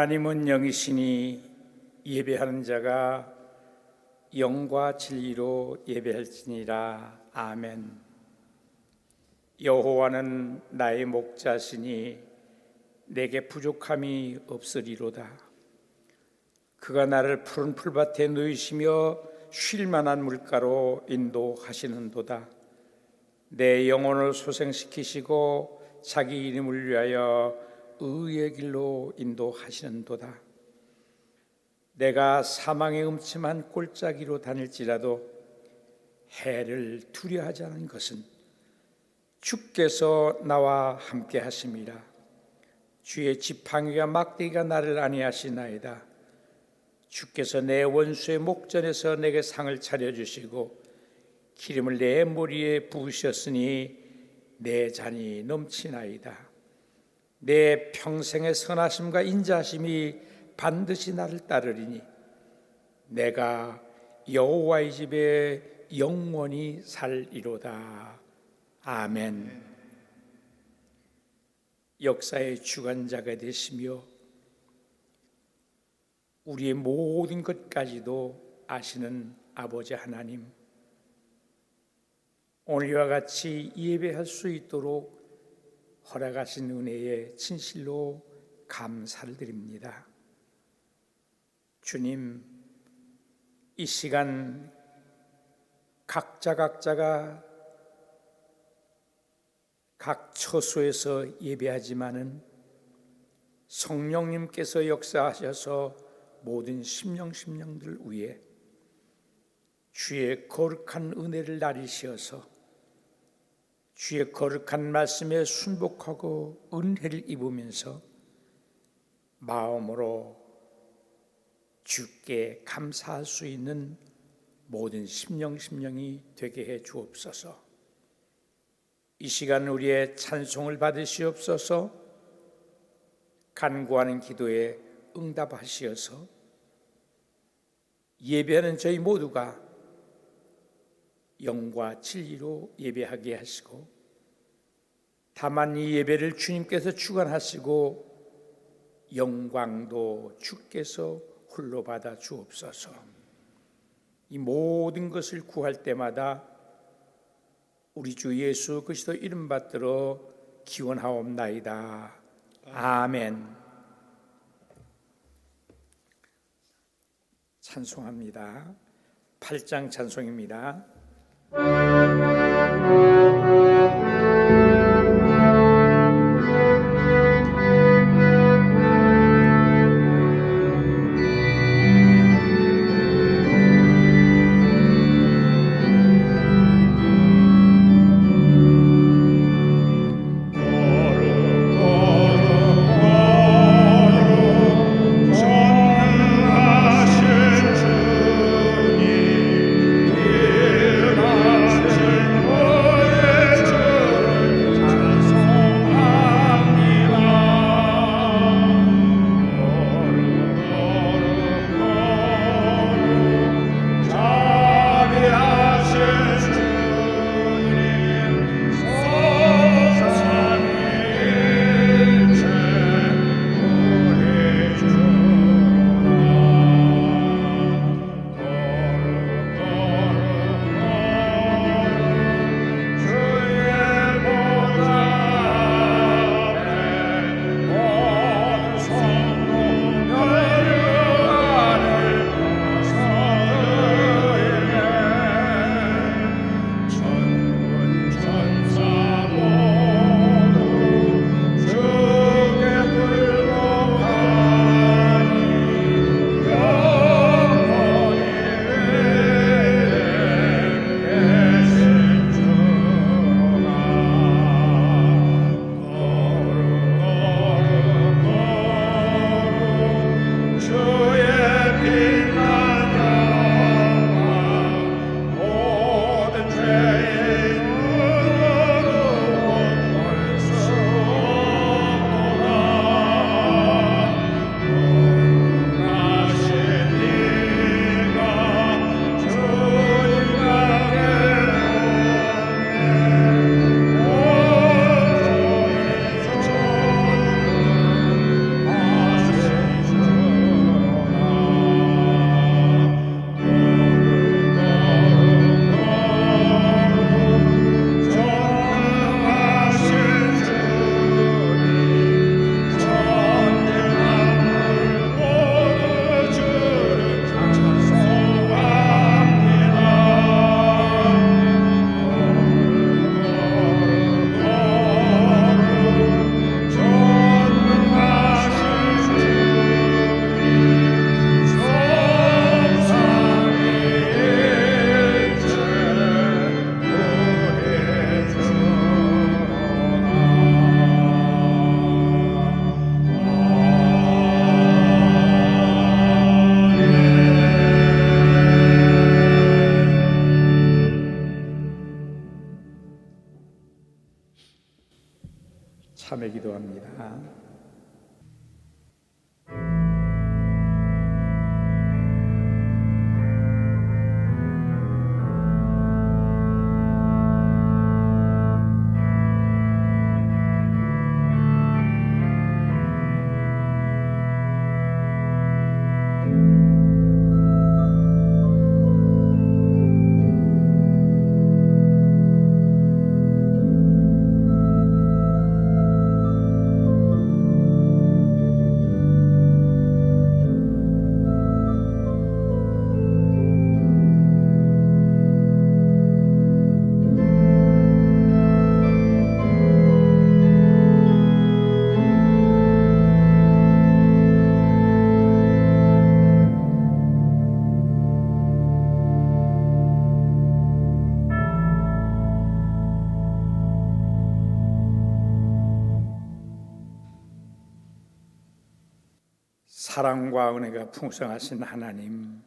하나님은 영이시니 예배하는 자가 영과 진리로 예배할지니라. 아멘. 여호와는 나의 목자시니 내게 부족함이 없으리로다. 그가 나를 푸른 풀밭에 누이시며 쉴 만한 물가로 인도하시는도다. 내 영혼을 소생시키시고 자기 이름을 위하여 의의 길로 인도하시는도다. 내가 사망의 음침한 골짜기로 다닐지라도 해를 두려워하지 않은 것은 주께서 나와 함께 하심이라. 주의 지팡이와 막대기가 나를 안위하시나이다. 주께서 내 원수의 목전에서 내게 상을 차려주시고 기름을 내 머리에 부으셨으니 내 잔이 넘치나이다. 내 평생의 선하심과 인자하심이 반드시 나를 따르리니 내가 여호와의 집에 영원히 살리로다. 아멘. 역사의 주관자가 되시며 우리의 모든 것까지도 아시는 아버지 하나님, 오늘과 같이 예배할 수 있도록 허락하신 은혜에 진실로 감사를 드립니다. 주님, 이 시간 각자가 각 처소에서 예배하지만은 성령님께서 역사하셔서 모든 심령들 위에 주의 거룩한 은혜를 나리시어서 주의 거룩한 말씀에 순복하고 은혜를 입으면서 마음으로 주께 감사할 수 있는 모든 심령이 되게 해 주옵소서. 이 시간 우리의 찬송을 받으시옵소서. 간구하는 기도에 응답하시어서 예배하는 저희 모두가 영과 진리로 예배하게 하시고, 다만 이 예배를 주님께서 주관하시고 영광도 주께서 홀로 받아 주옵소서. 이 모든 것을 구할 때마다 우리 주 예수 그리스도 이름 받들어 기원하옵나이다. 아멘. 찬송합니다. 8장 찬송입니다. 전능하신 주님, 일하신 사랑과 은혜가 풍성하신 하나님,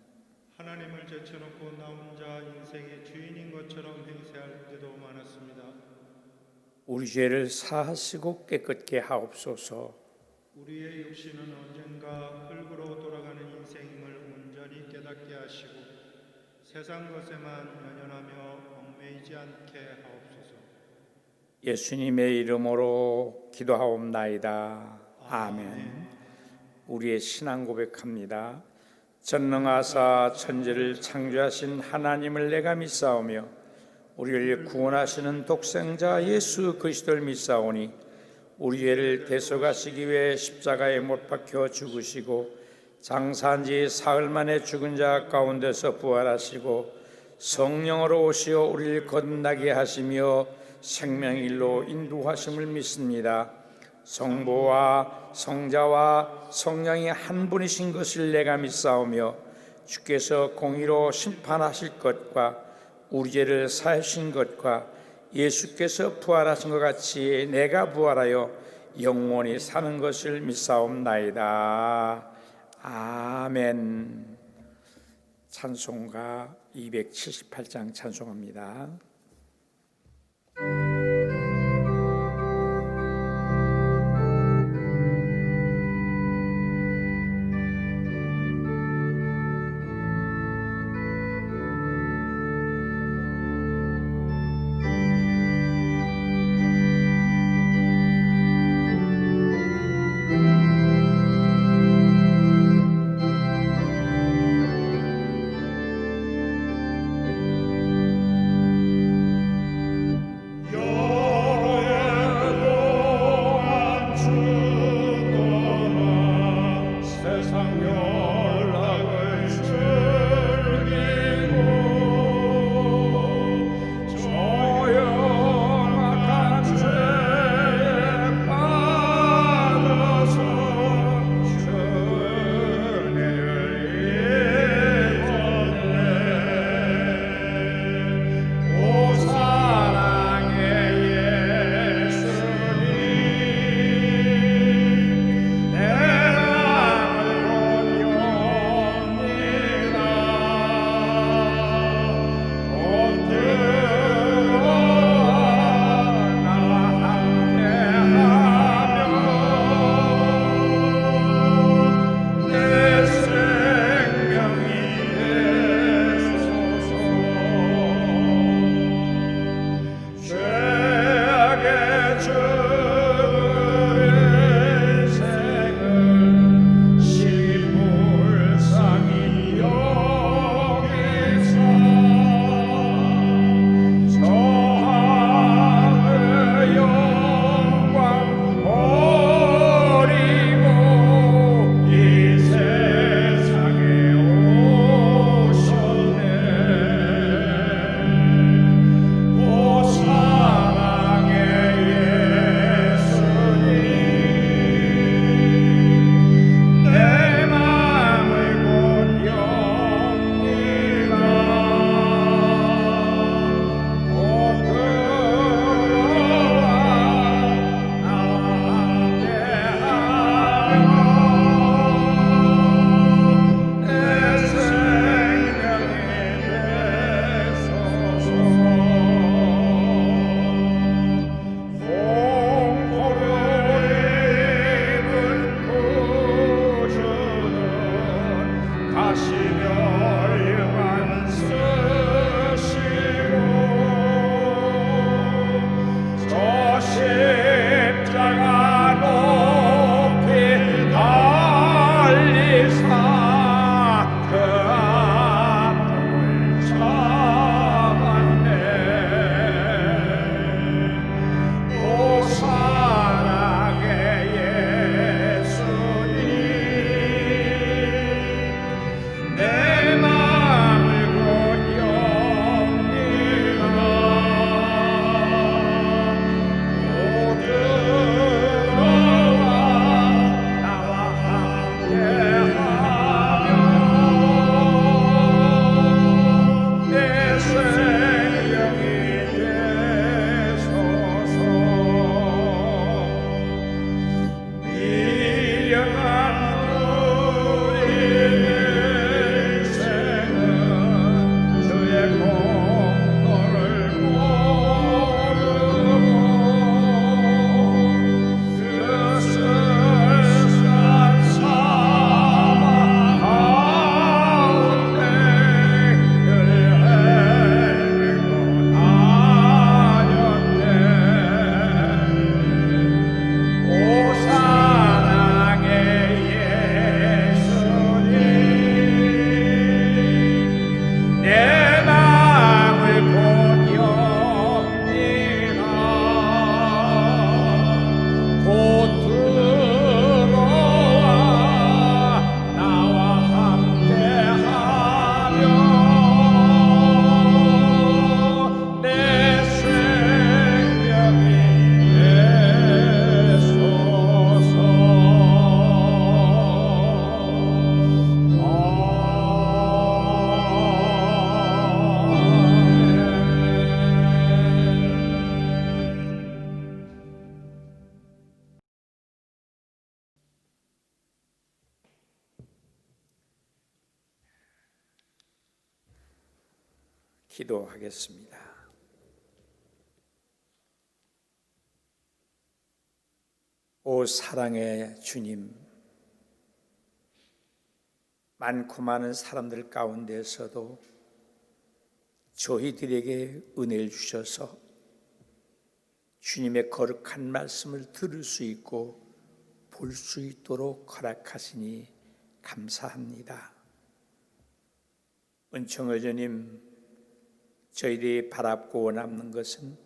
하나님을 제쳐놓고 나 혼자 인생의 주인인 것처럼 행세할 때도 많았습니다. 우리 죄를 사하시고 깨끗게 하옵소서. 우리의 육신은 언젠가 흙으로 돌아가는 인생임을 온전히 깨닫게 하시고 세상 것에만 연연하며 얽매이지 않게 하옵소서. 예수님의 이름으로 기도하옵나이다. 아멘. 우리의 신앙 고백합니다. 전능하사 천지를 창조하신 하나님을 내가 믿사오며 우리를 구원하시는 독생자 예수 그리스도를 믿사오니 우리 죄를 대속하시기 위해 십자가에 못 박혀 죽으시고 장사한 지 사흘 만에 죽은 자 가운데서 부활하시고 성령으로 오시어 우리를 거듭나게 하시며 생명일로 인도하심을 믿습니다. 성부와 성자와 성령이 한 분이신 것을 내가 믿사오며 주께서 공의로 심판하실 것과 우리 죄를 사하신 것과 예수께서 부활하신 것 같이 내가 부활하여 영원히 사는 것을 믿사옵나이다. 아멘. 찬송가 278장 찬송합니다. 기도하겠습니다. 오 사랑의 주님, 많고 많은 사람들 가운데서도 저희들에게 은혜를 주셔서 주님의 거룩한 말씀을 들을 수 있고 볼 수 있도록 허락하시니 감사합니다. 은총의 주님, 저희들이 바랍고 원하는 것은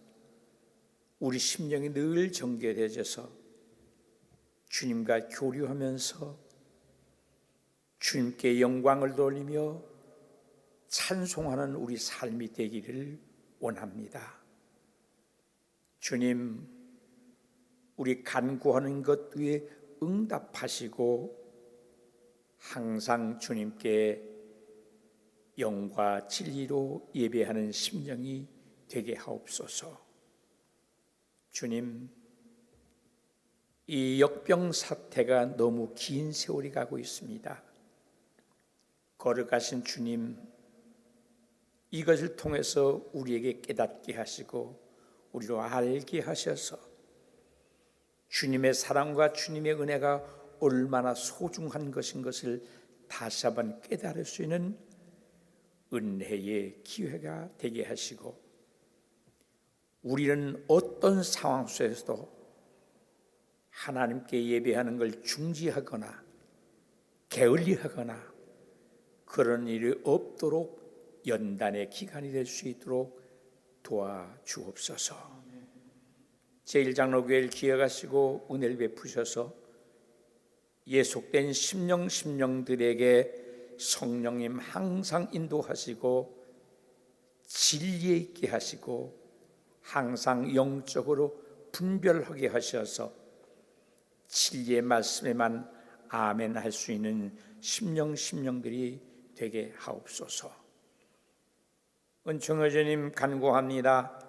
우리 심령이 늘 정결해져서 주님과 교류하면서 주님께 영광을 돌리며 찬송하는 우리 삶이 되기를 원합니다. 주님, 우리 간구하는 것 위에 응답하시고 항상 주님께 영과 진리로 예배하는 심령이 되게 하옵소서. 주님, 이 역병 사태가 너무 긴 세월이 가고 있습니다. 거룩하신 주님, 이것을 통해서 우리에게 깨닫게 하시고 우리로 알게 하셔서 주님의 사랑과 주님의 은혜가 얼마나 소중한 것인 것을 다시 한번 깨달을 수 있는 은혜의 기회가 되게 하시고, 우리는 어떤 상황 속에서도 하나님께 예배하는 걸 중지하거나 게을리하거나 그런 일이 없도록 연단의 기간이 될 수 있도록 도와주옵소서. 제1장로교회를 기억하시고 은혜를 베푸셔서 예속된 심령들에게 성령님 항상 인도하시고 진리에 있게 하시고 항상 영적으로 분별하게 하셔서 진리의 말씀에만 아멘 할 수 있는 심령들이 되게 하옵소서. 은총의 주님, 간구합니다.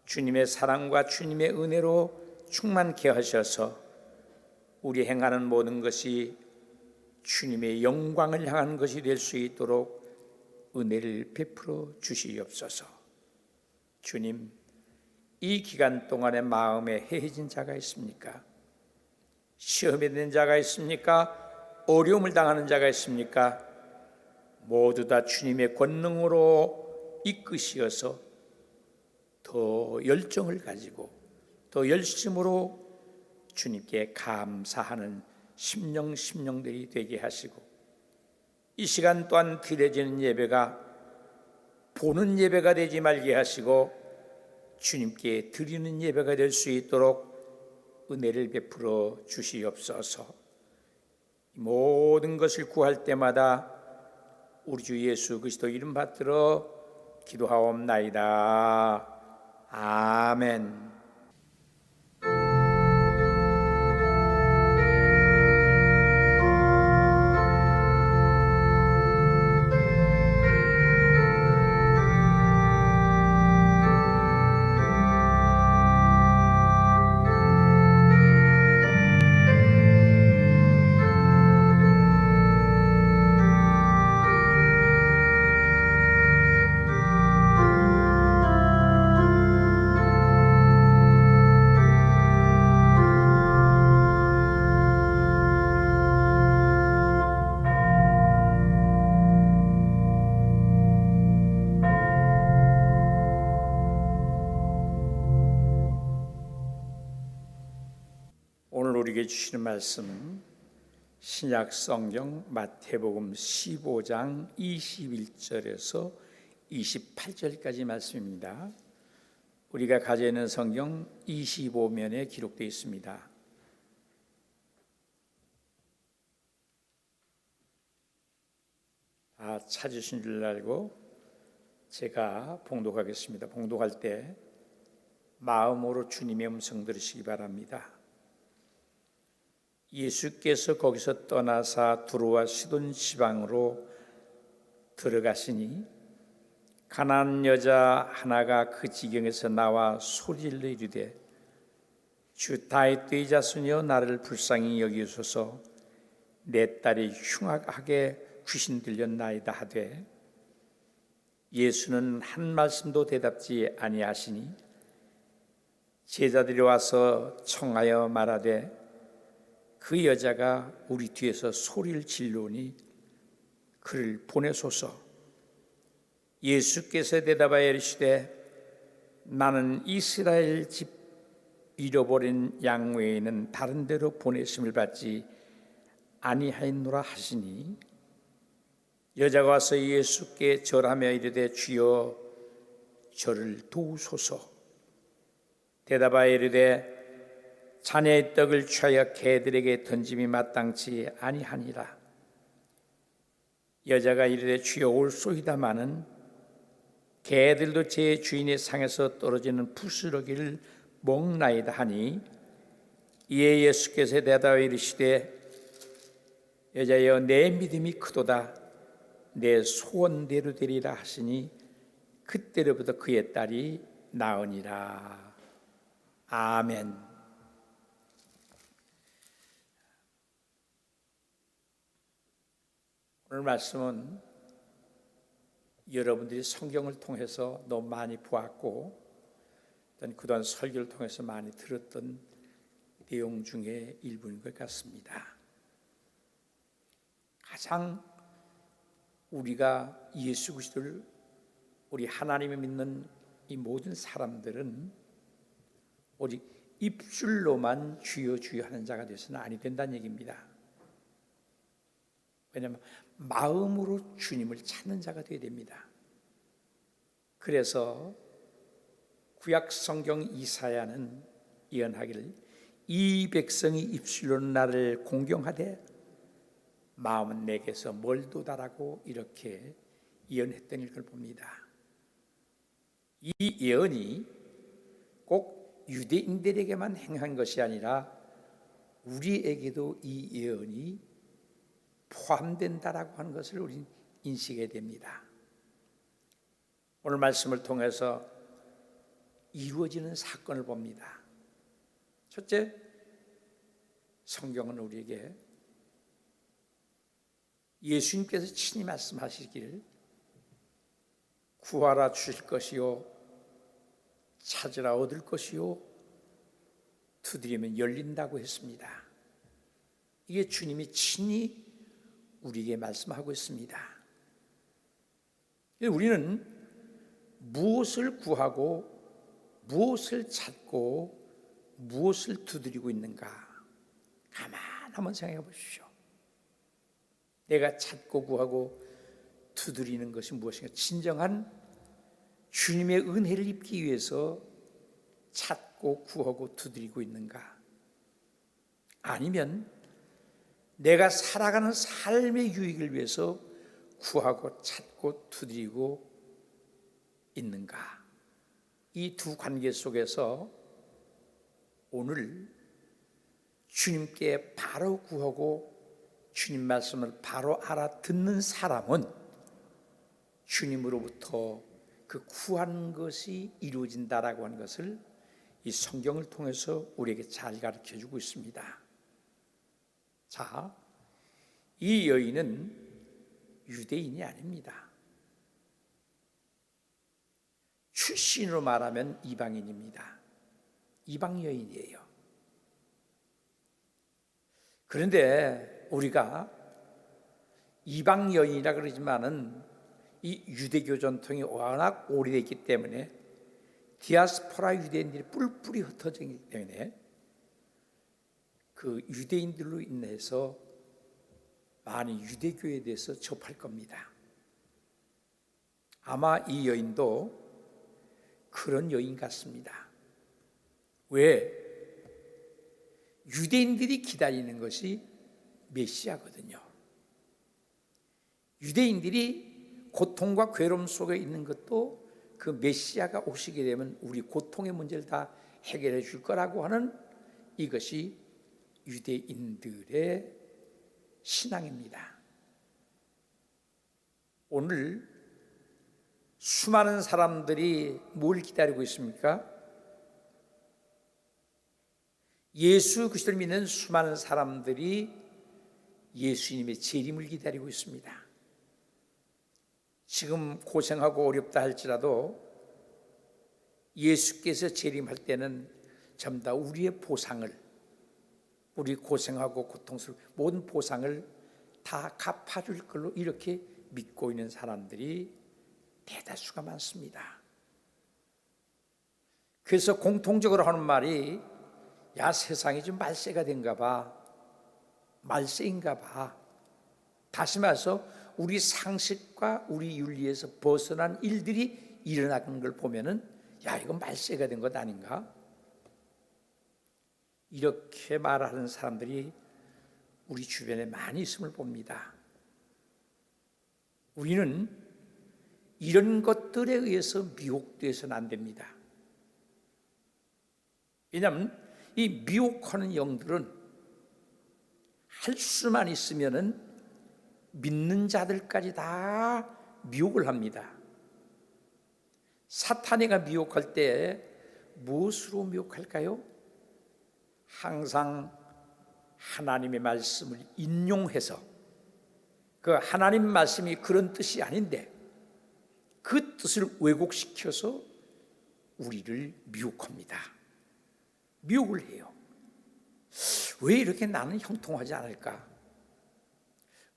주님의 사랑과 주님의 은혜로 충만케 하셔서 우리 행하는 모든 것이 주님의 영광을 향한 것이 될 수 있도록 은혜를 베풀어 주시옵소서. 주님, 이 기간 동안에 마음에 해해진 자가 있습니까? 시험에 든 자가 있습니까? 어려움을 당하는 자가 있습니까? 모두 다 주님의 권능으로 이끄시어서 더 열정을 가지고 더 열심으로 주님께 감사하는 심령들이 되게 하시고, 이 시간 또한 드려지는 예배가 보는 예배가 되지 말게 하시고 주님께 드리는 예배가 될 수 있도록 은혜를 베풀어 주시옵소서. 모든 것을 구할 때마다 우리 주 예수 그리스도 이름 받들어 기도하옵나이다. 아멘. 오늘 우리에게 주시는 말씀은 신약 성경 마태복음 15장 21절에서 28절까지 말씀입니다. 우리가 가지고 있는 성경 25면에 기록되어 있습니다. 다 찾으신 줄 알고 제가 봉독하겠습니다. 봉독할 때 마음으로 주님의 음성 들으시기 바랍니다. 예수께서 거기서 떠나사 두로와 시돈 지방으로 들어가시니 가나안 여자 하나가 그 지경에서 나와 소리를 이르되 주 다윗의 자손이여 나를 불쌍히 여기소서 내 딸이 흉악하게 귀신 들렸나이다 하되 예수는 한 말씀도 대답지 아니하시니 제자들이 와서 청하여 말하되 그 여자가 우리 뒤에서 소리를 질르니 그를 보내소서. 예수께서 대답하여 이르시되 나는 이스라엘 집 잃어버린 양 외에는 다른 데로 보내심을 받지 아니하였노라 하시니 여자가 와서 예수께 절하며 이르되 주여 저를 도우소서. 대답하여 이르되 자네의 떡을 취하여 개들에게 던짐이 마땅치 아니하니라. 여자가 이르되 주여 올소이다마는 개들도 제 주인의 상에서 떨어지는 부스러기를 먹나이다 하니 이에 예수께서 대답하여 이르시되 여자여 내 믿음이 크도다. 내 소원대로 되리라 하시니 그때로부터 그의 딸이 나으니라. 아멘. 오늘 말씀은 여러분들이 성경을 통해서 너무 많이 보았고 그동안 설교를 통해서 많이 들었던 내용 중에 일부인 것 같습니다. 가장 우리가 예수 그리스도를 우리 하나님을 믿는 이 모든 사람들은 오직 입술로만 주여 주여 하는 자가 되어서는 아니 된다는 얘기입니다. 왜냐하면 마음으로 주님을 찾는 자가 되어야 됩니다. 그래서 구약 성경 이사야는 예언하기를 이 백성이 입술로는 나를 공경하되 마음은 내게서 멀도다라고 이렇게 예언했던 걸 봅니다. 이 예언이 꼭 유대인들에게만 행한 것이 아니라 우리에게도 이 예언이 포함된다라고 하는 것을 우리는 인식해야 됩니다. 오늘 말씀을 통해서 이루어지는 사건을 봅니다. 첫째, 성경은 우리에게 예수님께서 친히 말씀하시기를 구하라 주실 것이요 찾으라 얻을 것이요 두드리면 열린다고 했습니다. 이게 주님이 친히 우리에게 말씀하고 있습니다. 우리는 무엇을 구하고 무엇을 찾고 무엇을 두드리고 있는가 가만 한번 생각해 보십시오. 내가 찾고 구하고 두드리는 것이 무엇인가? 진정한 주님의 은혜를 입기 위해서 찾고 구하고 두드리고 있는가? 아니면 내가 살아가는 삶의 유익을 위해서 구하고 찾고 두드리고 있는가? 이 두 관계 속에서 오늘 주님께 바로 구하고 주님 말씀을 바로 알아듣는 사람은 주님으로부터 그 구한 것이 이루어진다라고 하는 것을 이 성경을 통해서 우리에게 잘 가르쳐주고 있습니다. 자, 이 여인은 유대인이 아닙니다. 출신으로 말하면 이방인입니다. 이방 여인이에요. 그런데 우리가 이방 여인이라 그러지만은 이 유대교 전통이 워낙 오래됐기 때문에 디아스포라 유대인들이 뿔뿔이 흩어져 있기 때문에 그 유대인들로 인해서 많이 유대교에 대해서 접할 겁니다. 아마 이 여인도 그런 여인 같습니다. 왜? 유대인들이 기다리는 것이 메시아거든요. 유대인들이 고통과 괴로움 속에 있는 것도 그 메시아가 오시게 되면 우리 고통의 문제를 다 해결해 줄 거라고 하는 이것이 유대인들의 신앙입니다. 오늘 수많은 사람들이 뭘 기다리고 있습니까? 예수 그리스도를 믿는 수많은 사람들이 예수님의 재림을 기다리고 있습니다. 지금 고생하고 어렵다 할지라도 예수께서 재림할 때는 전부 다 우리의 보상을, 우리 고생하고 고통스러운 모든 보상을 다 갚아줄 걸로 이렇게 믿고 있는 사람들이 대다수가 많습니다. 그래서 공통적으로 하는 말이, 야, 세상이 좀 말세가 된가 봐, 말세인가 봐. 다시 말해서 우리 상식과 우리 윤리에서 벗어난 일들이 일어나는 걸 보면은, 야, 이건 말세가 된 것 아닌가? 이렇게 말하는 사람들이 우리 주변에 많이 있음을 봅니다. 우리는 이런 것들에 의해서 미혹되어서는 안 됩니다. 왜냐하면 이 미혹하는 영들은 할 수만 있으면은 믿는 자들까지 다 미혹을 합니다. 사탄이가 미혹할 때 무엇으로 미혹할까요? 항상 하나님의 말씀을 인용해서, 그 하나님 말씀이 그런 뜻이 아닌데 그 뜻을 왜곡시켜서 우리를 미혹합니다. 미혹을 해요. 왜 이렇게 나는 형통하지 않을까?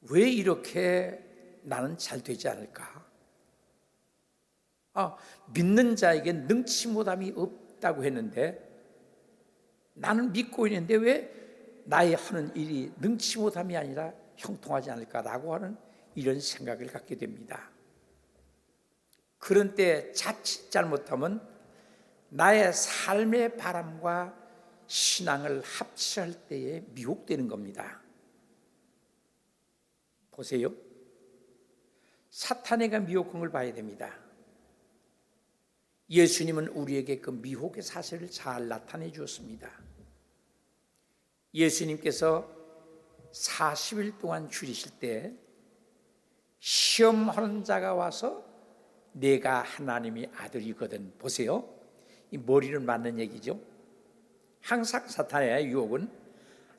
왜 이렇게 나는 잘 되지 않을까? 믿는 자에게 능치 못함이 없다고 했는데 나는 믿고 있는데 왜 나의 하는 일이 능치 못함이 아니라 형통하지 않을까라고 하는 이런 생각을 갖게 됩니다. 그런 때 자칫 잘못하면 나의 삶의 바람과 신앙을 합치할 때에 미혹되는 겁니다. 보세요. 사탄에게 미혹한 걸 봐야 됩니다. 예수님은 우리에게 그 미혹의 사실을 잘 나타내 주었습니다. 예수님께서 40일 동안 줄이실 때 시험하는 자가 와서 내가 하나님의 아들이거든. 보세요. 이 머리를 맞는 얘기죠. 항상 사탄의 유혹은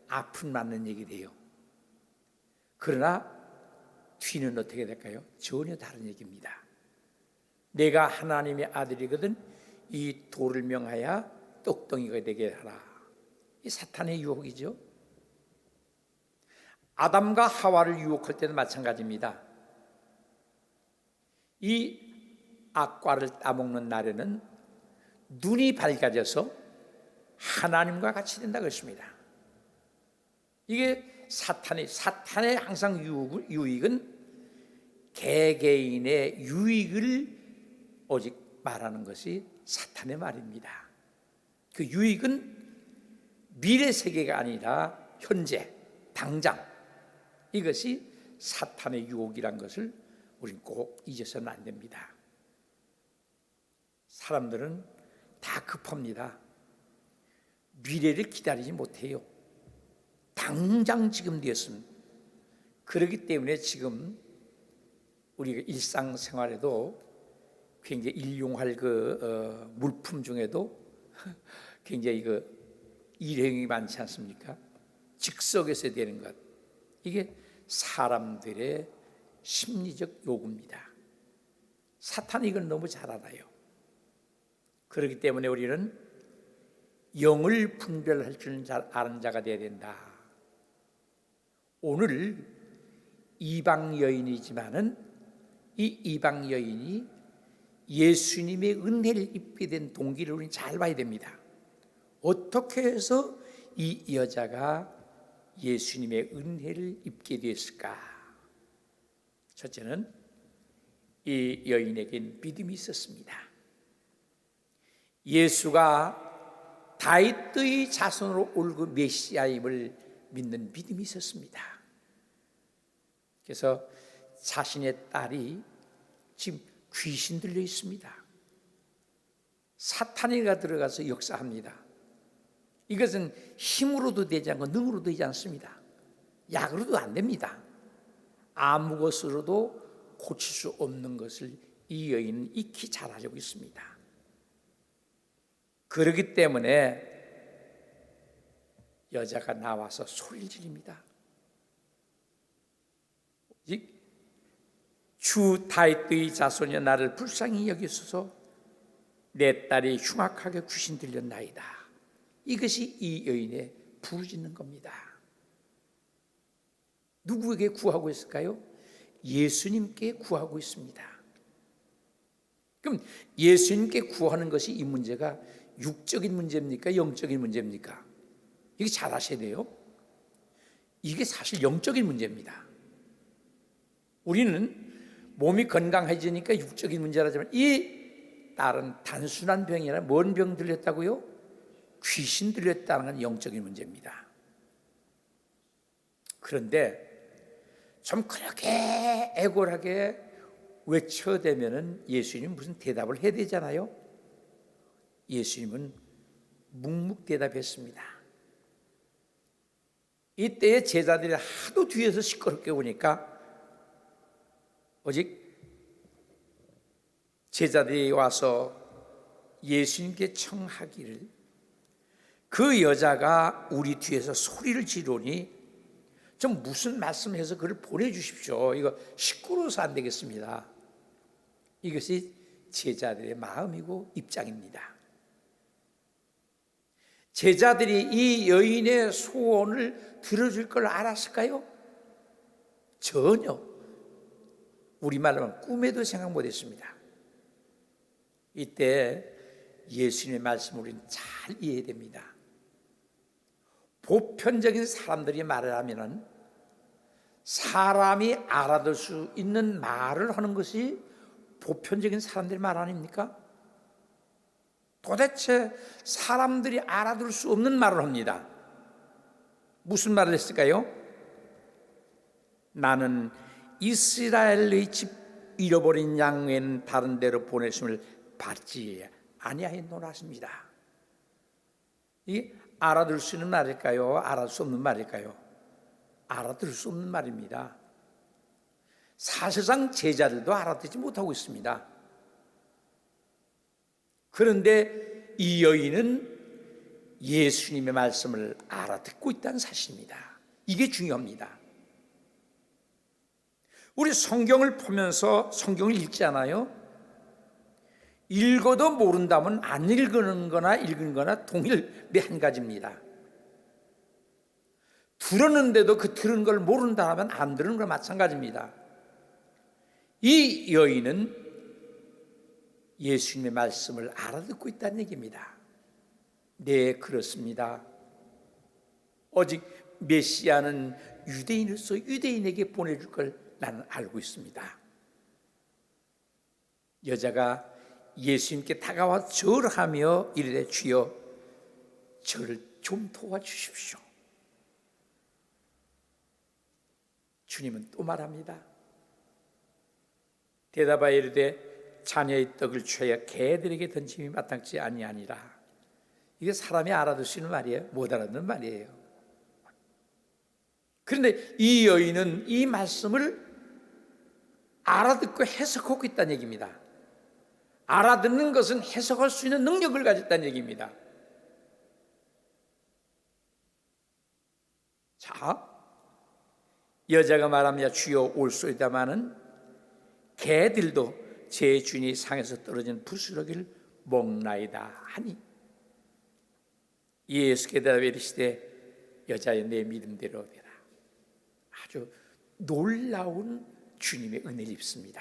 앞을 맞는 얘기래요. 그러나 뒤는 어떻게 될까요? 전혀 다른 얘기입니다. 내가 하나님의 아들이거든 이 돌을 명하여 떡덩이가 되게 하라. 이 사탄의 유혹이죠. 아담과 하와를 유혹할 때도 마찬가지입니다. 이 악과를 따먹는 날에는 눈이 밝아져서 하나님과 같이 된다고 했습니다. 이게 사탄의 항상 유익은 개개인의 유익을 오직 말하는 것이 사탄의 말입니다. 그 유익은 미래 세계가 아니라 현재, 당장, 이것이 사탄의 유혹이란 것을 우리는 꼭 잊어서는 안 됩니다. 사람들은 다 급합니다. 미래를 기다리지 못해요. 당장 지금 되었습니다. 그렇기 때문에 지금 우리가 일상생활에도 굉장히 일용할 물품 중에도 굉장히 일회용이 많지 않습니까? 즉석에서 되는 것, 이게 사람들의 심리적 요구입니다. 사탄이 이걸 너무 잘 알아요. 그렇기 때문에 우리는 영을 분별할 줄 아는 자가 되어야 된다. 오늘 이방 여인이지만은 이 이방 여인이 예수님의 은혜를 입게 된 동기를 우리는 잘 봐야 됩니다. 어떻게 해서 이 여자가 예수님의 은혜를 입게 됐을까? 첫째는 이 여인에겐 믿음이 있었습니다. 예수가 다윗의 자손으로 올 그 메시아임을 믿는 믿음이 있었습니다. 그래서 자신의 딸이 지금 귀신 들려 있습니다. 사탄이가 들어가서 역사합니다. 이것은 힘으로도 되지 않고 능으로도 되지 않습니다. 약으로도 안 됩니다. 아무 것으로도 고칠 수 없는 것을 이 여인은 익히 잘 알고 있습니다. 그렇기 때문에 여자가 나와서 소리를 지릅니다. 주 다윗의 자손이 나를 불쌍히 여기소서. 내 딸이 흉악하게 귀신 들렸나이다. 이것이 이 여인의 부르짖는 겁니다. 누구에게 구하고 있을까요? 예수님께 구하고 있습니다. 그럼 예수님께 구하는 것이 이 문제가 육적인 문제입니까? 영적인 문제입니까? 이게 잘 아셔야 돼요. 이게 사실 영적인 문제입니다. 우리는 몸이 건강해지니까 육적인 문제라지만 이 딸은 단순한 병이 아니라 뭔 병 들렸다고요? 귀신 들렸다는 건 영적인 문제입니다. 그런데 좀 그렇게 애골하게 외쳐대면은 예수님은 무슨 대답을 해야 되잖아요. 예수님은 묵묵대답했습니다. 이때에 제자들이 하도 뒤에서 시끄럽게 오니까 오직 제자들이 와서 예수님께 청하기를, 그 여자가 우리 뒤에서 소리를 지르니 좀 무슨 말씀해서 그를 보내주십시오. 이거 시끄러워서 안 되겠습니다. 이것이 제자들의 마음이고 입장입니다. 제자들이 이 여인의 소원을 들어줄 걸 알았을까요? 전혀. 우리말로 하면 꿈에도 생각 못했습니다. 이때 예수님의 말씀을 우리는 잘 이해해야 됩니다. 보편적인 사람들이 말을 하면은 사람이 알아들 수 있는 말을 하는 것이 보편적인 사람들의 말 아닙니까? 도대체 사람들이 알아들 수 없는 말을 합니다. 무슨 말을 했을까요? 나는 이스라엘의 집 잃어버린 양은 다른 데로 보내심을 받지 아니하였노라 하십니다. 이 알아들 수 있는 말일까요? 알아들 수 없는 말일까요? 알아들 수 없는 말입니다. 사실상 제자들도 알아듣지 못하고 있습니다. 그런데 이 여인은 예수님의 말씀을 알아듣고 있다는 사실입니다. 이게 중요합니다. 우리 성경을 보면서 성경을 읽지 않아요? 읽어도 모른다면 안 읽는 거나 읽은 거나 동일매 한 가지입니다. 들었는데도 그 들은 걸 모른다 하면 안 들은 거나 마찬가지입니다. 이 여인은 예수님의 말씀을 알아듣고 있다는 얘기입니다. 네, 그렇습니다. 오직 메시아는 유대인으로서 유대인에게 보내줄 걸 나는 알고 있습니다. 여자가 예수님께 다가와 절하며 이르되 주여 저를 좀 도와주십시오. 주님은 또 말합니다. 대답하여 이르되 자녀의 떡을 취하여 개들에게 던짐이 마땅치 아니하니라. 이게 사람이 알아들 수 있는 말이에요? 못 알아듣는 말이에요. 그런데 이 여인은 이 말씀을 알아듣고 해석하고 있다는 얘기입니다. 알아듣는 것은 해석할 수 있는 능력을 가졌다는 얘기입니다. 자, 여자가 말합니다. 주여 올소이다마는 개들도 제 주인이 상에서 떨어진 부스러기를 먹나이다 하니 예수께 대답해 이르시되 여자여 내 믿음대로 되라. 아주 놀라운 주님의 은혜를 입습니다.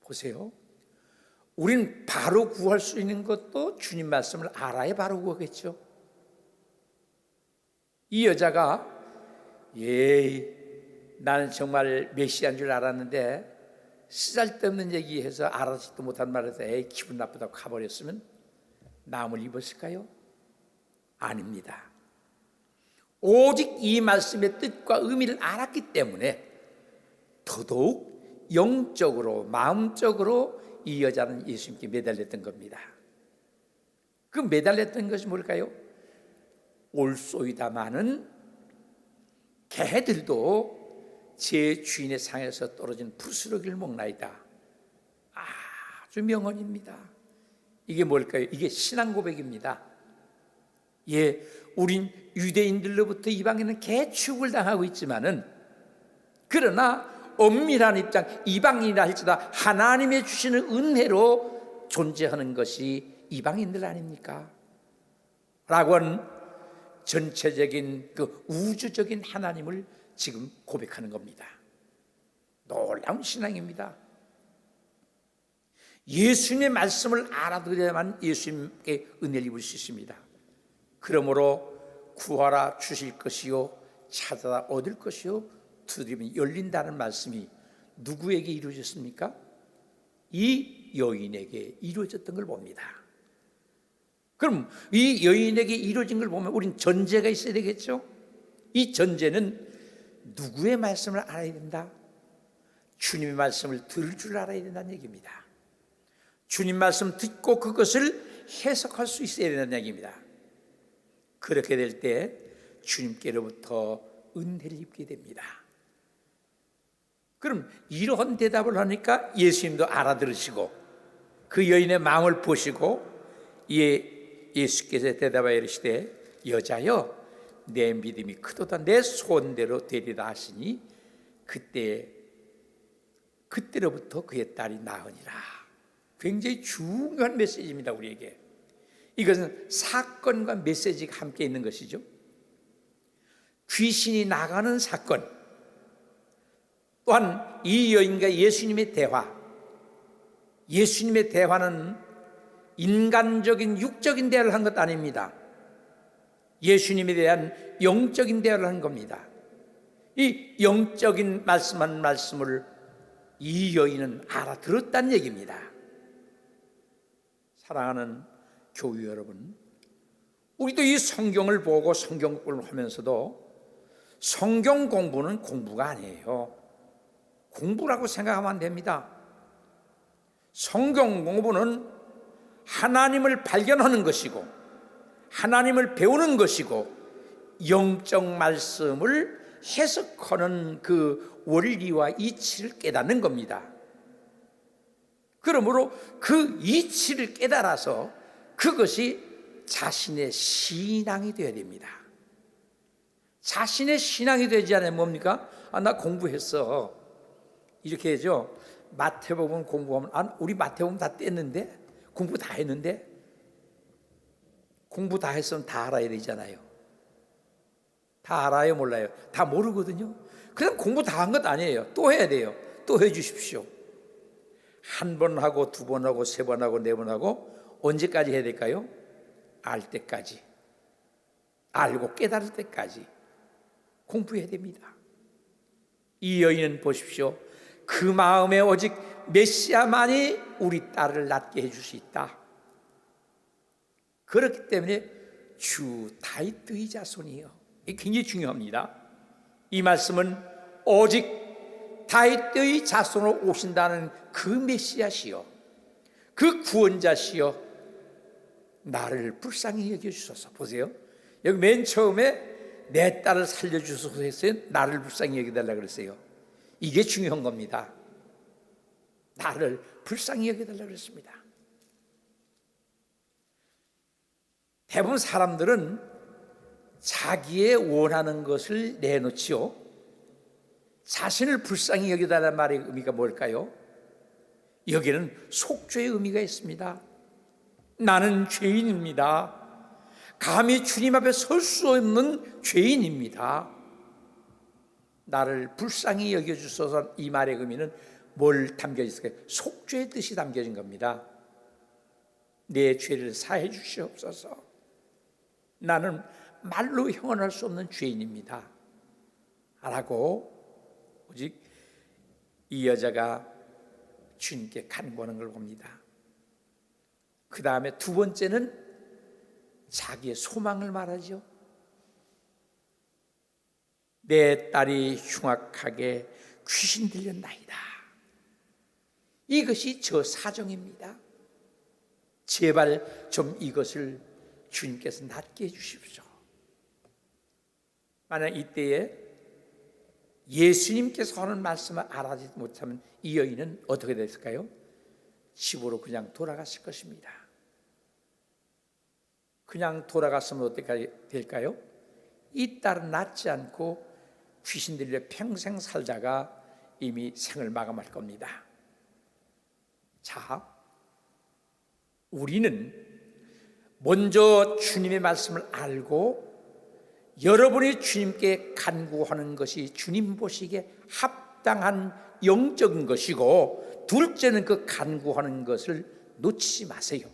보세요. 우리는 바로 구할 수 있는 것도 주님 말씀을 알아야 바로 구하겠죠. 이 여자가 나는 정말 메시아인 줄 알았는데 쓰잘데없는 얘기해서 알아듣지도 못한 말에서 기분 나쁘다고 가버렸으면 남을 입었을까요? 아닙니다. 오직 이 말씀의 뜻과 의미를 알았기 때문에 더더욱 영적으로 마음적으로 이 여자는 예수님께 매달렸던 겁니다. 그 매달렸던 것이 뭘까요? 올소이다마는 개들도 제 주인의 상에서 떨어진 부스러기를 먹나이다. 아주 명언입니다. 이게 뭘까요? 이게 신앙 고백입니다. 예, 우린 유대인들로부터 이방인은 개취급을 당하고 있지만은 그러나 엄밀한 입장, 이방인이라 할지라도 하나님의 주시는 은혜로 존재하는 것이 이방인들 아닙니까? 라고 하는 전체적인 그 우주적인 하나님을 지금 고백하는 겁니다. 놀라운 신앙입니다. 예수님의 말씀을 알아들어야만 예수님께 은혜를 입을 수 있습니다. 그러므로 구하라 주실 것이요 찾아라 얻을 것이요 두드리면 열린다는 말씀이 누구에게 이루어졌습니까? 이 여인에게 이루어졌던 걸 봅니다. 그럼 이 여인에게 이루어진 걸 보면 우린 전제가 있어야 되겠죠? 이 전제는 누구의 말씀을 알아야 된다? 주님의 말씀을 들을 줄 알아야 된다는 얘기입니다. 주님 말씀 듣고 그것을 해석할 수 있어야 된다는 얘기입니다. 그렇게 될 때 주님께로부터 은혜를 입게 됩니다. 그럼 이러한 대답을 하니까 예수님도 알아들으시고 그 여인의 마음을 보시고 예수께서 대답하여 이르시되 여자여 내 믿음이 크도다 내 소원대로 되리라 하시니 그때로부터 그의 딸이 나으니라. 굉장히 중요한 메시지입니다. 우리에게 이것은 사건과 메시지가 함께 있는 것이죠. 귀신이 나가는 사건, 또한 이 여인과 예수님의 대화. 예수님의 대화는 인간적인 육적인 대화를 한 것도 아닙니다. 예수님에 대한 영적인 대화를 한 겁니다. 이 영적인 말씀한 말씀을 이 여인은 알아들었다는 얘기입니다. 사랑하는 교회 여러분, 우리도 이 성경을 보고 성경 공부를 하면서도 성경 공부는 공부가 아니에요. 공부라고 생각하면 안 됩니다. 성경 공부는 하나님을 발견하는 것이고 하나님을 배우는 것이고 영적 말씀을 해석하는 그 원리와 이치를 깨닫는 겁니다. 그러므로 그 이치를 깨달아서 그것이 자신의 신앙이 되어야 됩니다. 자신의 신앙이 되지 않으면 뭡니까? 나 공부했어. 이렇게 해죠. 마태복음 공부하면 우리 마태복음 다 뗐는데 공부 다 했는데 공부 다 했으면 다 알아야 되잖아요. 다 알아요 몰라요? 다 모르거든요. 그냥 공부 다 한 것 아니에요. 또 해야 돼요. 또 해주십시오. 한 번 하고 두 번 하고 세 번 하고 네 번 하고 언제까지 해야 될까요? 알 때까지, 알고 깨달을 때까지 공부해야 됩니다. 이 여인은 보십시오. 그 마음에 오직 메시아만이 우리 딸을 낫게 해줄 수 있다. 그렇기 때문에 주 다윗의 자손이요. 이게 굉장히 중요합니다. 이 말씀은 오직 다윗의 자손으로 오신다는 그 메시아시요, 그 구원자시요, 나를 불쌍히 여겨주소서. 보세요. 여기 맨 처음에 내 딸을 살려주소서 했어요. 나를 불쌍히 여겨달라고 그랬어요. 이게 중요한 겁니다. 나를 불쌍히 여겨달라고 그랬습니다. 대부분 사람들은 자기의 원하는 것을 내놓지요. 자신을 불쌍히 여겨달라는 말의 의미가 뭘까요? 여기는 속죄의 의미가 있습니다. 나는 죄인입니다. 감히 주님 앞에 설 수 없는 죄인입니다. 나를 불쌍히 여겨주소서. 이 말의 의미는 뭘 담겨 있을까요? 속죄의 뜻이 담겨진 겁니다. 내 죄를 사해 주시옵소서. 나는 말로 형언할 수 없는 죄인입니다. 라고 오직 이 여자가 주님께 간구하는 걸 봅니다. 그 다음에 두 번째는 자기의 소망을 말하죠. 내 딸이 흉악하게 귀신 들렸나이다. 이것이 저 사정입니다. 제발 좀 이것을 주님께서 낫게 해주십시오. 만약 이때에 예수님께서 하는 말씀을 알아듣지 못하면 이 여인은 어떻게 됐을까요? 집으로 그냥 돌아갔을 것입니다. 그냥 돌아갔으면 어떻게 될까요? 이 딸은 낫지 않고 귀신 들려 평생 살다가 이미 생을 마감할 겁니다. 자, 우리는 먼저 주님의 말씀을 알고 여러분이 주님께 간구하는 것이 주님 보시기에 합당한 영적인 것이고, 둘째는 그 간구하는 것을 놓치지 마세요.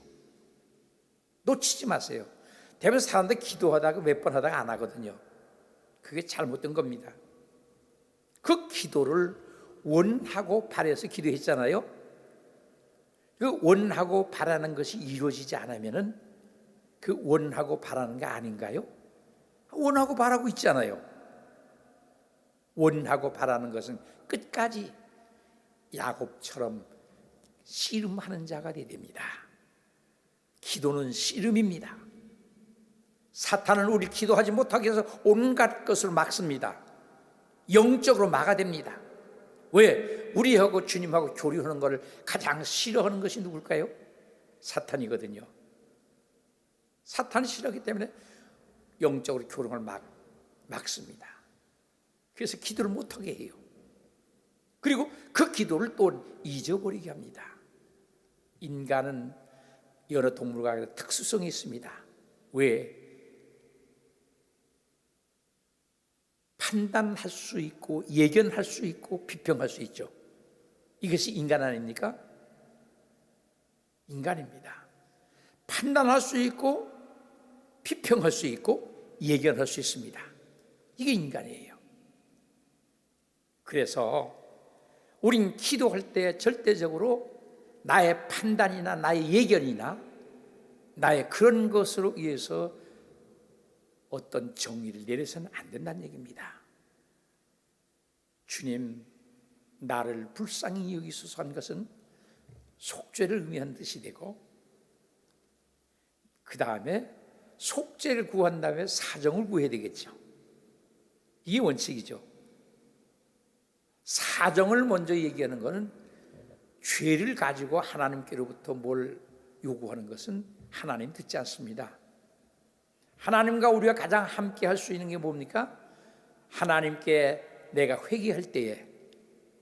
놓치지 마세요. 대부분 사람들 기도하다가 몇 번 하다가 안 하거든요. 그게 잘못된 겁니다. 그 기도를 원하고 바라서 기도했잖아요. 그 원하고 바라는 것이 이루어지지 않으면은 그 원하고 바라는 게 아닌가요? 원하고 바라고 있잖아요. 원하고 바라는 것은 끝까지 야곱처럼 씨름하는 자가 되어야 됩니다. 기도는 씨름입니다. 사탄은 우리 기도하지 못하게 해서 온갖 것을 막습니다. 영적으로 막아댑니다. 왜? 우리하고 주님하고 교류하는 것을 가장 싫어하는 것이 누굴까요? 사탄이거든요. 사탄이 싫어하기 때문에 영적으로 교류를 막습니다. 그래서 기도를 못하게 해요. 그리고 그 기도를 또 잊어버리게 합니다. 인간은 여러 동물과 특수성이 있습니다. 왜? 판단할 수 있고 예견할 수 있고 비평할 수 있죠. 이것이 인간 아닙니까? 인간입니다. 판단할 수 있고 비평할 수 있고 예견할 수 있습니다. 이게 인간이에요. 그래서 우린 기도할 때 절대적으로 나의 판단이나 나의 예견이나 나의 그런 것으로 의해서 어떤 정의를 내려서는 안 된다는 얘기입니다. 주님, 나를 불쌍히 여기소서 한 것은 속죄를 의미하는 뜻이 되고, 그 다음에 속죄를 구한 다음에 사정을 구해야 되겠죠. 이게 원칙이죠. 사정을 먼저 얘기하는 것은 죄를 가지고 하나님께로부터 뭘 요구하는 것은 하나님 듣지 않습니다. 하나님과 우리가 가장 함께 할 수 있는 게 뭡니까? 하나님께 내가 회개할 때에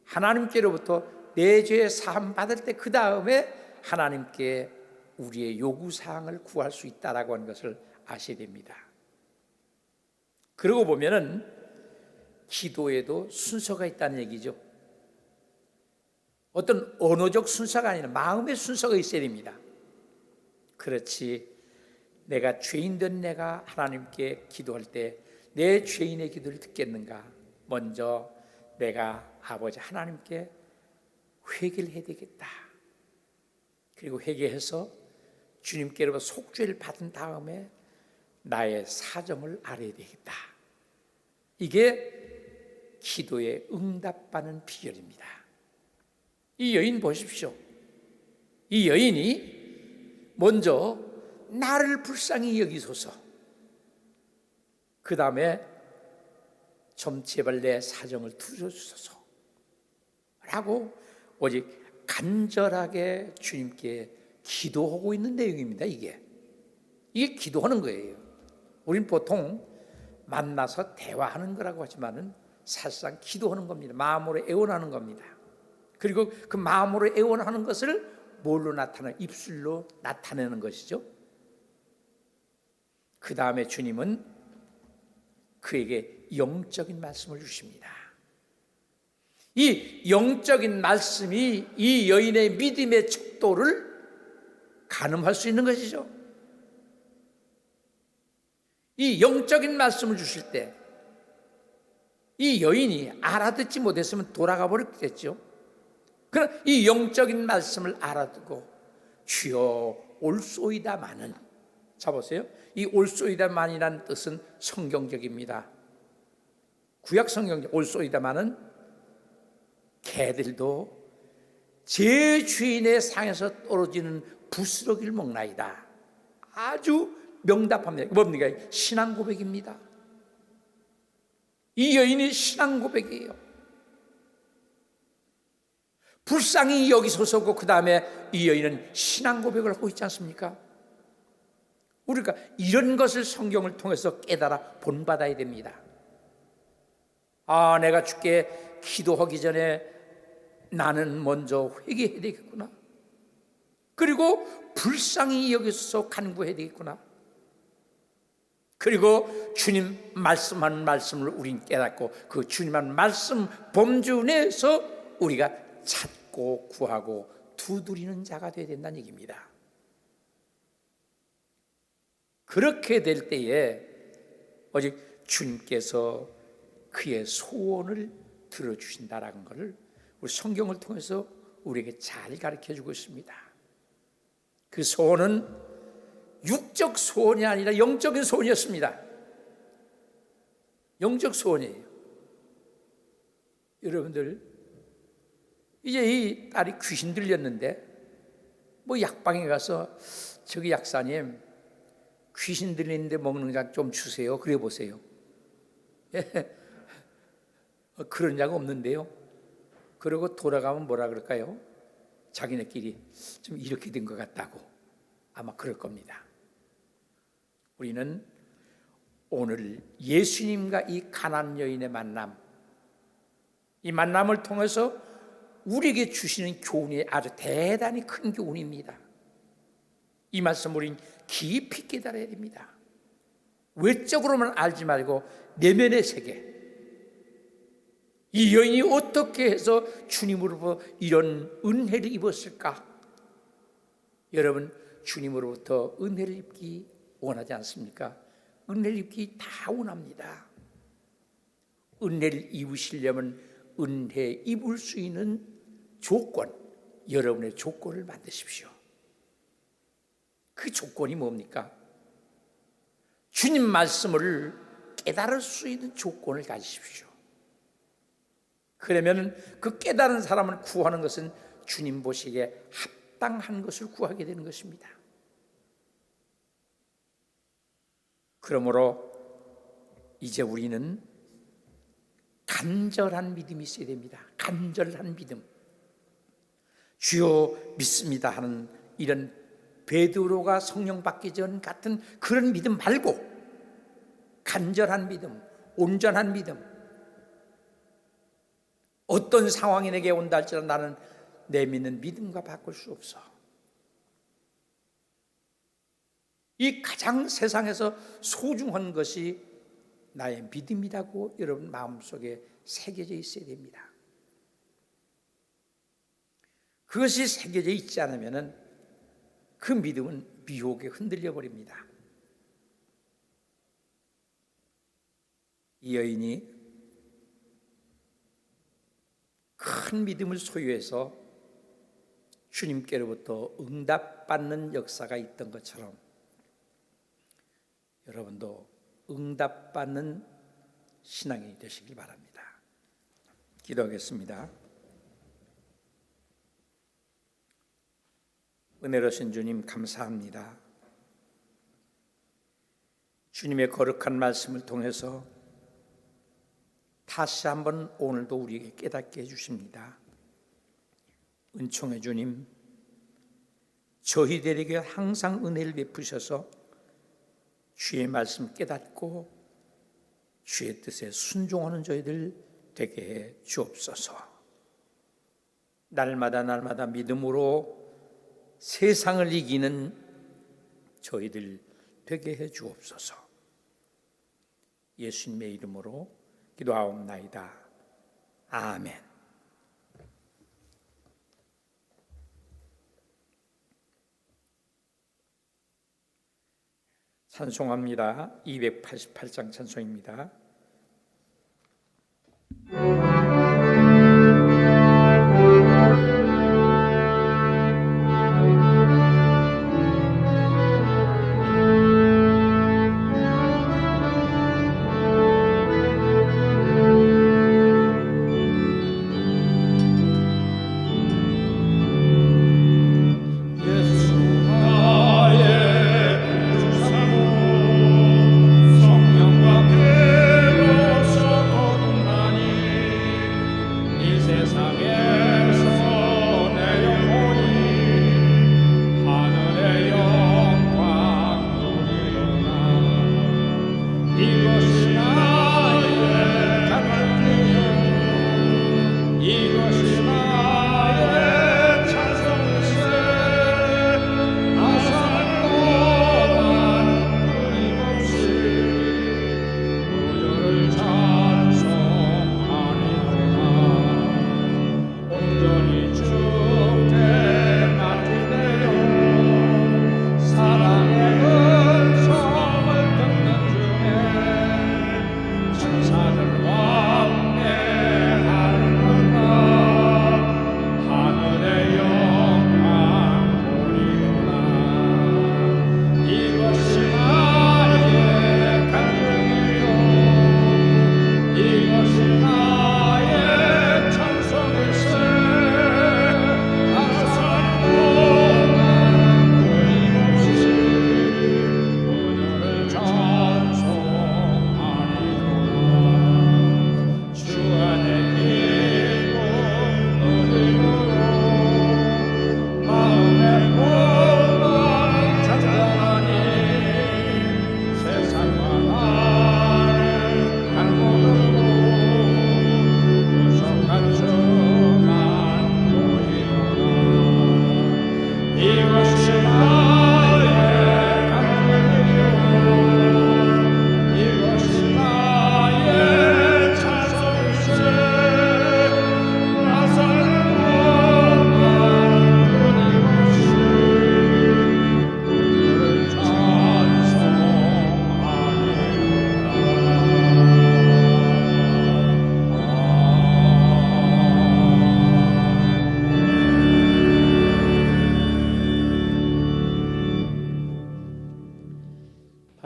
하나님께로부터 내 죄 사함 받을 때, 그 다음에 하나님께 우리의 요구사항을 구할 수 있다라고 하는 것을 아셔야 됩니다. 그러고 보면은 기도에도 순서가 있다는 얘기죠. 어떤 언어적 순서가 아니라 마음의 순서가 있어야 됩니다. 그렇지, 내가 죄인된 내가 하나님께 기도할 때 내 죄인의 기도를 듣겠는가? 먼저 내가 아버지 하나님께 회개를 해야 되겠다. 그리고 회개해서 주님께로부터 속죄를 받은 다음에 나의 사정을 알아야 되겠다. 이게 기도에 응답받는 비결입니다. 이 여인 보십시오. 이 여인이 먼저 나를 불쌍히 여기소서, 그 다음에 좀 제발 내 사정을 들어주소서 라고 오직 간절하게 주님께 기도하고 있는 내용입니다. 이게 기도하는 거예요. 우린 보통 만나서 대화하는 거라고 하지만은 사실상 기도하는 겁니다. 마음으로 애원하는 겁니다. 그리고 그 마음으로 애원하는 것을 뭘로 나타내는? 입술로 나타내는 것이죠. 그 다음에 주님은 그에게 영적인 말씀을 주십니다. 이 영적인 말씀이 이 여인의 믿음의 척도를 가늠할 수 있는 것이죠. 이 영적인 말씀을 주실 때 이 여인이 알아듣지 못했으면 돌아가 버렸겠죠. 그러나 이 영적인 말씀을 알아듣고 주여 올소이다마는, 자 보세요. 이 올소이다만이라는 뜻은 성경적입니다. 구약 성경적 올소이다마는 개들도 제 주인의 상에서 떨어지는 부스러기를 먹나이다. 아주 명답합니다. 뭡니까? 신앙 고백입니다. 이 여인이 신앙 고백이에요. 불쌍히 여기소서고, 그 다음에 이 여인은 신앙 고백을 하고 있지 않습니까? 우리가 이런 것을 성경을 통해서 깨달아 본받아야 됩니다. 아, 내가 주께 기도하기 전에 나는 먼저 회개해야 되겠구나. 그리고 불쌍히 여기서 간구해야 되겠구나. 그리고 주님 말씀하는 말씀을 우린 깨닫고 그 주님한 말씀 범주 내에서 우리가 찾고 구하고 두드리는 자가 되어야 된다는 얘기입니다. 그렇게 될 때에 오직 주님께서 그의 소원을 들어주신다라는 것을 우리 성경을 통해서 우리에게 잘 가르쳐주고 있습니다. 그 소원은 육적 소원이 아니라 영적인 소원이었습니다. 영적 소원이에요. 여러분들, 이제 이 딸이 귀신 들렸는데 뭐 약방에 가서 저기 약사님 귀신 들리는데 먹는 약 좀 주세요. 그래 보세요. 그런 약 없는데요. 그러고 돌아가면 뭐라 그럴까요? 자기네끼리 좀 이렇게 된 것 같다고 아마 그럴 겁니다. 우리는 오늘 예수님과 이 가난안 여인의 만남, 이 만남을 통해서 우리에게 주시는 교훈이 아주 대단히 큰 교훈입니다. 이 말씀 우린 깊이 깨달아야 됩니다. 외적으로만 알지 말고 내면의 세계, 이 여인이 어떻게 해서 주님으로부터 이런 은혜를 입었을까? 여러분, 주님으로부터 은혜를 입기 원하지 않습니까? 은혜를 입기 다 원합니다. 은혜를 입으시려면 은혜 입을 수 있는 조건, 여러분의 조건을 만드십시오. 그 조건이 뭡니까? 주님 말씀을 깨달을 수 있는 조건을 가지십시오. 그러면 그 깨달은 사람을 구하는 것은 주님 보시기에 합당한 것을 구하게 되는 것입니다. 그러므로 이제 우리는 간절한 믿음이 있어야 됩니다. 간절한 믿음. 주여 믿습니다 하는 이런 베드로가 성령 받기 전 같은 그런 믿음 말고 간절한 믿음, 온전한 믿음. 어떤 상황이 내게 온다 할지라도 나는 내 믿는 믿음과 바꿀 수 없어. 이 가장 세상에서 소중한 것이 나의 믿음이라고 여러분 마음속에 새겨져 있어야 됩니다. 그것이 새겨져 있지 않으면 그 믿음은 미혹에 흔들려 버립니다. 이 여인이 큰 믿음을 소유해서 주님께로부터 응답받는 역사가 있던 것처럼 여러분도 응답받는 신앙이 되시길 바랍니다. 기도하겠습니다. 은혜로우신 주님 감사합니다. 주님의 거룩한 말씀을 통해서 다시 한번 오늘도 우리에게 깨닫게 해주십니다. 은총의 주님, 저희들에게 항상 은혜를 베푸셔서 주의 말씀 깨닫고 주의 뜻에 순종하는 저희들 되게 해 주옵소서. 날마다 믿음으로 세상을 이기는 저희들 되게 해 주옵소서. 예수님의 이름으로 기도하옵나이다. 아멘. 찬송합니다. 288장 찬송입니다. 성령과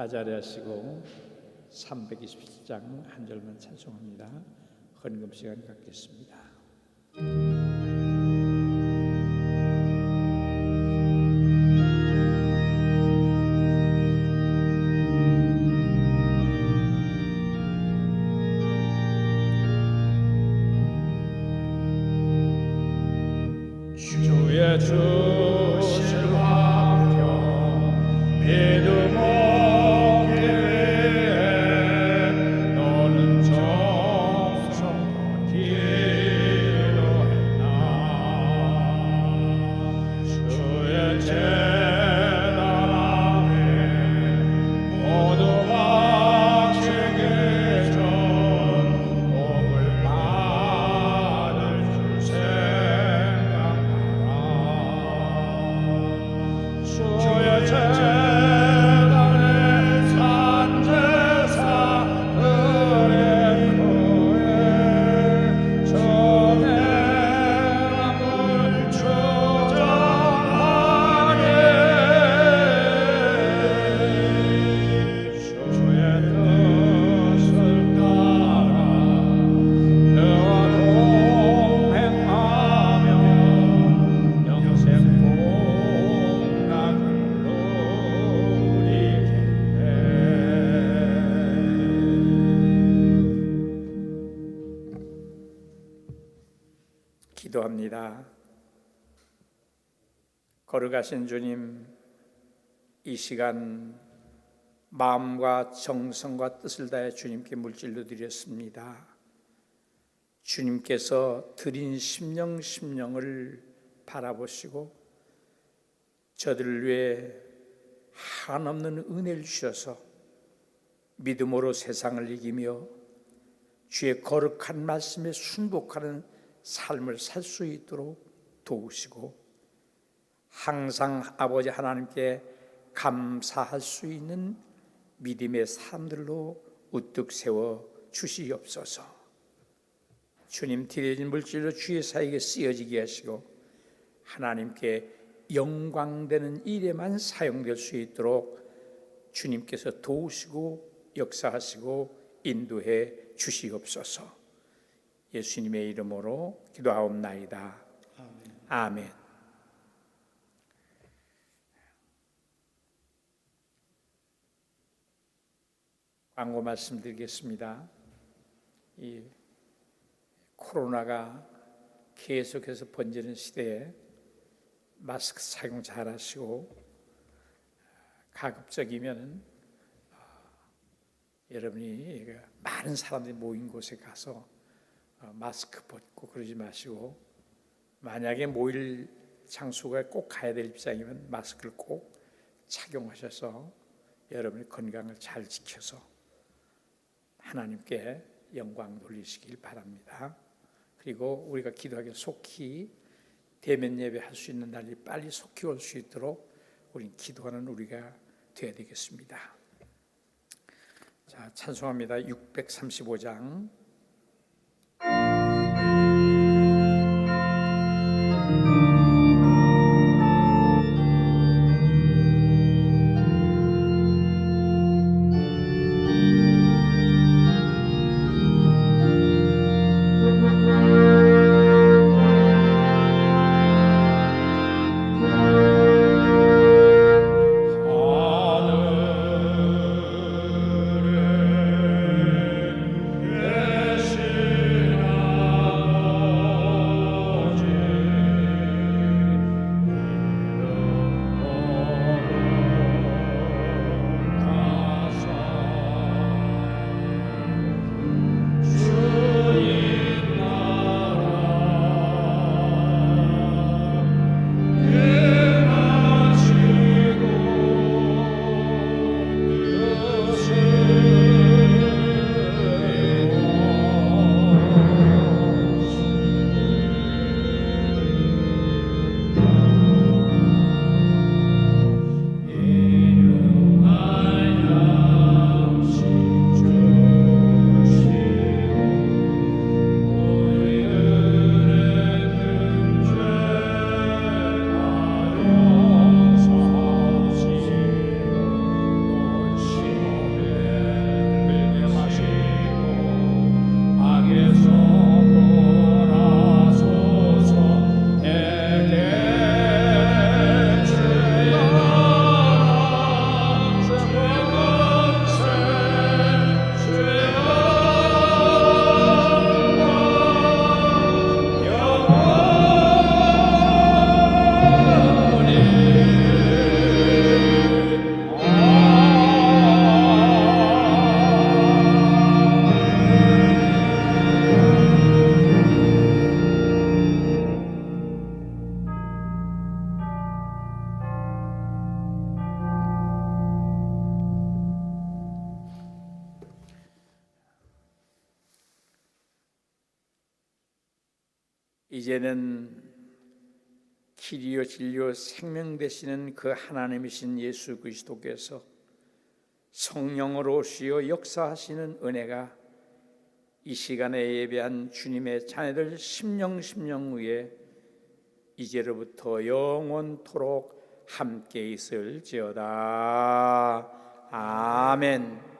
자리하시고 327장 한 절만 찬송합니다. 헌금 시간 갖겠습니다. 주의 주실 화평 믿음 없기 위해 너는 정성껏 기도했나. 주의 재단 앞에 모두 바치기 전 복을 받을 줄 생각하라. 주의 재단에 산제사 그의 코에 전해람을 주장하니 주의 뜻을 따라 그와 동행하며 영생 복락을 누리겠네. 기도합니다. 걸어가신 주님, 이 시간 마음과 정성과 뜻을 다해 주님께 물질로 드렸습니다. 주님께서 드린 심령을 바라보시고 저들을 위해 한없는 은혜를 주셔서 믿음으로 세상을 이기며 주의 거룩한 말씀에 순복하는 삶을 살 수 있도록 도우시고 항상 아버지 하나님께 감사할 수 있는 믿음의 사람들로 우뚝 세워 주시옵소서. 주님 드려진 물질로 주의 사역에 쓰여지게 하시고 하나님께 영광되는 일에만 사용될 수 있도록 주님께서 도우시고 역사하시고 인도해 주시옵소서. 예수님의 이름으로 기도하옵나이다. 아멘. 광고 말씀드리겠습니다. 이 코로나가 계속해서 번지는 시대에 마스크 사용 잘하시고 가급적이면 여러분이 많은 사람들이 모인 곳에 가서 마스크 벗고 그러지 마시고, 만약에 모일 장소가 꼭 가야 될 입장이면 마스크를 꼭 착용하셔서 여러분의 건강을 잘 지켜서 하나님께 영광 돌리시길 바랍니다. 그리고 우리가 기도하기에 속히 대면 예배 할 수 있는 날이 빨리 속히 올 수 있도록 우린 기도하는 우리가 되어야 되겠습니다. 자, 찬송합니다. 635장. 하늘에 이제는 길이요 진리요 생명 되시는 그 하나님이신 예수 그리스도께서 성령으로 오시어 역사하시는 은혜가 이 시간에 예배한 주님의 자녀들 심령 위에 이제로부터 영원토록 함께 있을지어다. 아멘.